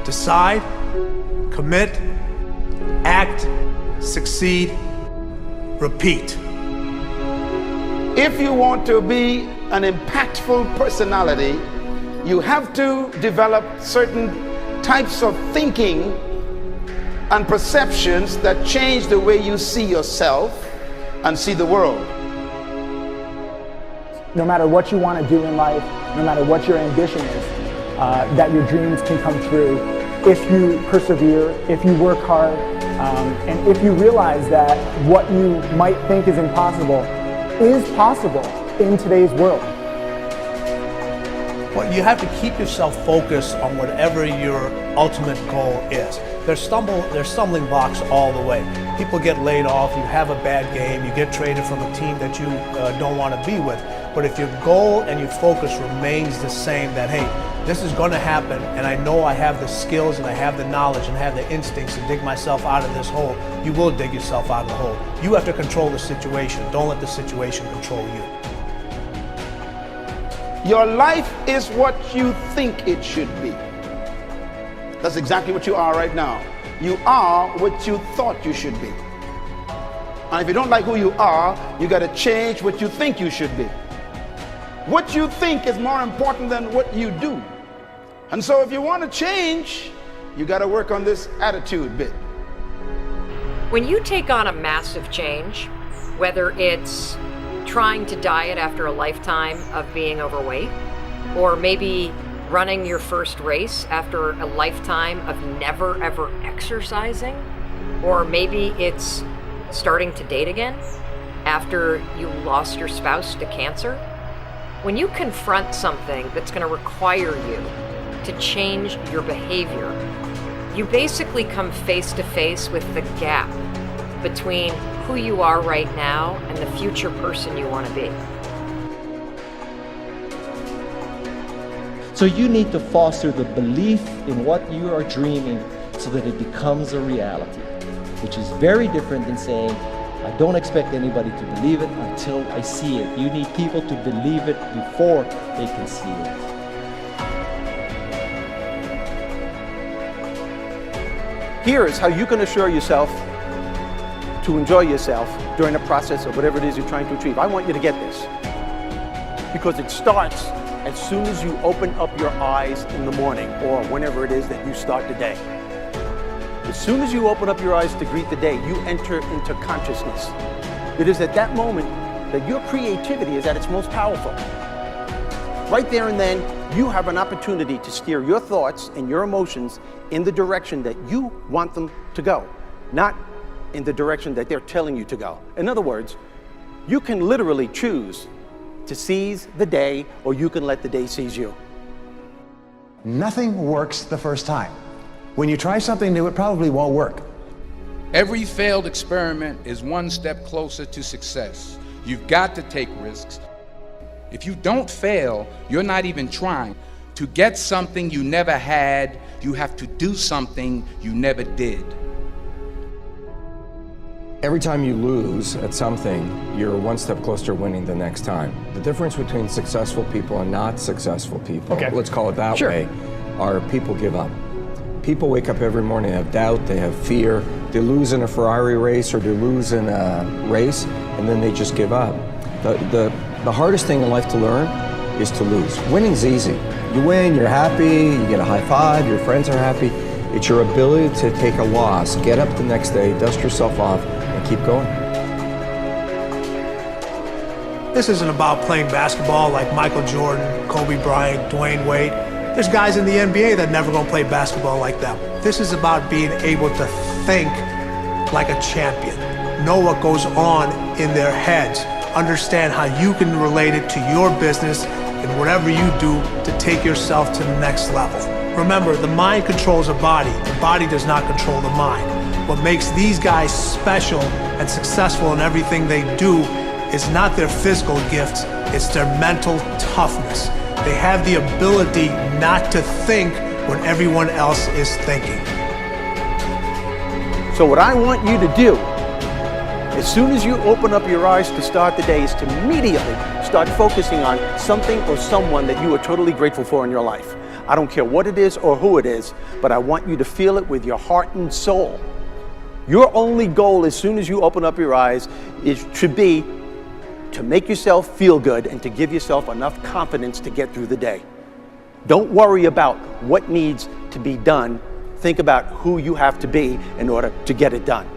Decide, commit, act, succeed, repeat. If you want to be an impactful personality, you have to develop certain types of thinking and perceptions that change the way you see yourself and see the world. No matter what you want to do in life, no matter what your ambition is, that your dreams can come true if you persevere, if you work hard, and if you realize that what you might think is impossible is possible in today's world. Well, you have to keep yourself focused on whatever your ultimate goal is. There's stumbling blocks all the way. People get laid off, you have a bad game, you get traded from a team that you don't want to be with. But if your goal and your focus remains the same, that hey, this is going to happen, and I know I have the skills and I have the knowledge and I have the instincts to dig myself out of this hole, you will dig yourself out of the hole. You have to control the situation. Don't let the situation control you. Your life is what you think it should be. That's exactly what you are right now. You are what you thought you should be. And if you don't like who you are, you got to change what you think you should be. What you think is more important than what you do. And so if you want to change, you got to work on this attitude bit. When you take on a massive change, whether it's trying to diet after a lifetime of being overweight, or maybe running your first race after a lifetime of never ever exercising, or maybe it's starting to date again after you lost your spouse to cancer. When you confront something that's going to require you to change your behavior, you basically come face to face with the gap between who you are right now and the future person you want to be. So you need to foster the belief in what you are dreaming so that it becomes a reality, which is very different than saying, I don't expect anybody to believe it until I see it. You need people to believe it before they can see it. Here is how you can assure yourself to enjoy yourself during the process of whatever it is you're trying to achieve. I want you to get this, because it starts as soon as you open up your eyes in the morning or whenever it is that you start the day. As soon as you open up your eyes to greet the day, you enter into consciousness. It is at that moment that your creativity is at its most powerful. Right there and then, you have an opportunity to steer your thoughts and your emotions in the direction that you want them to go, not in the direction that they're telling you to go. In other words, you can literally choose to seize the day, or you can let the day seize you. Nothing works the first time. When you try something new, it probably won't work. Every failed experiment is one step closer to success. You've got to take risks. If you don't fail, you're not even trying. To get something you never had, you have to do something you never did. Every time you lose at something, you're one step closer to winning the next time. The difference between successful people and not successful people, let's call it that way, are people give up. People wake up every morning, they have doubt, they have fear, they lose in a Ferrari race or they lose in a race, and then they just give up. The hardest thing in life to learn is to lose. Winning's easy. You win, you're happy, you get a high five, your friends are happy. It's your ability to take a loss, get up the next day, dust yourself off, and keep going. This isn't about playing basketball like Michael Jordan, Kobe Bryant, Dwayne Wade. There's guys in the NBA that never gonna play basketball like them. This is about being able to think like a champion, know what goes on in their heads, understand how you can relate it to your business and whatever you do to take yourself to the next level. Remember, the mind controls the body does not control the mind. What makes these guys special and successful in everything they do is not their physical gifts, it's their mental toughness. They have the ability not to think when everyone else is thinking. So what I want you to do As soon as you open up your eyes to start the day, is to immediately start focusing on something or someone that you are totally grateful for in your life. I don't care what it is or who it is, but I want you to feel it with your heart and soul. Your only goal as soon as you open up your eyes should be to make yourself feel good and to give yourself enough confidence to get through the day. Don't worry about what needs to be done. Think about who you have to be in order to get it done.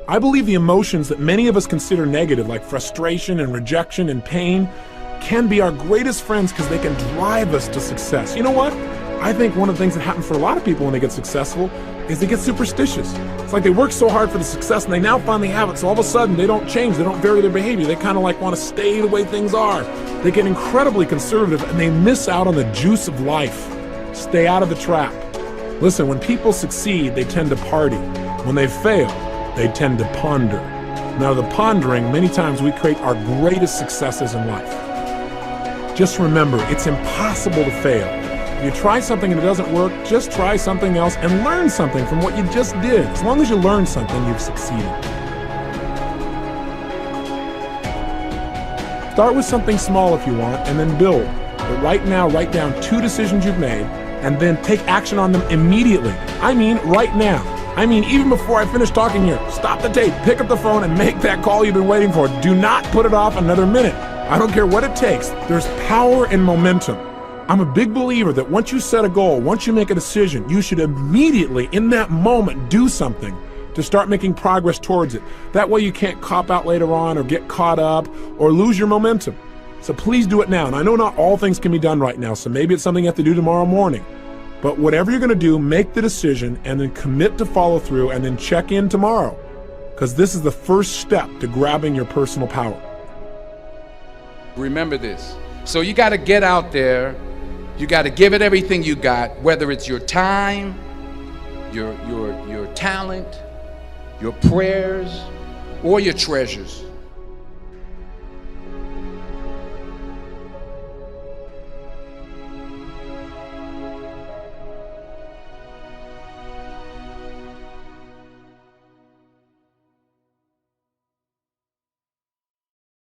I believe the emotions that many of us consider negative, like frustration and rejection and pain, can be our greatest friends because they can drive us to success. You know what? I think one of the things that happens for a lot of people when they get successful is they get superstitious. It's like they work so hard for the success and they now finally have it, so all of a sudden they don't change, they don't vary their behavior, they kind of like want to stay the way things are. They get incredibly conservative and they miss out on the juice of life. Stay out of the trap. Listen, when people succeed, they tend to party. When they fail, they tend to ponder. Now, the pondering, many times we create our greatest successes in life. Just remember, it's impossible to fail. If you try something and it doesn't work, just try something else and learn something from what you just did. As long as you learn something, you've succeeded. Start with something small if you want, and then build. But right now, write down 2 decisions you've made, and then take action on them immediately. I mean, right now. I mean, even before I finish talking here, stop the tape, pick up the phone, and make that call you've been waiting for. Do not put it off another minute. I don't care what it takes. There's power in momentum. I'm a big believer that once you set a goal, once you make a decision, you should immediately, in that moment, do something to start making progress towards it. That way you can't cop out later on or get caught up or lose your momentum. So please do it now. And I know not all things can be done right now, so maybe it's something you have to do tomorrow morning. But whatever you're going to do, make the decision and then commit to follow through and then check in tomorrow. Because this is the first step to grabbing your personal power. Remember this. So you got to get out there. You got to give it everything you got, whether it's your time, your talent, your prayers, or your treasures.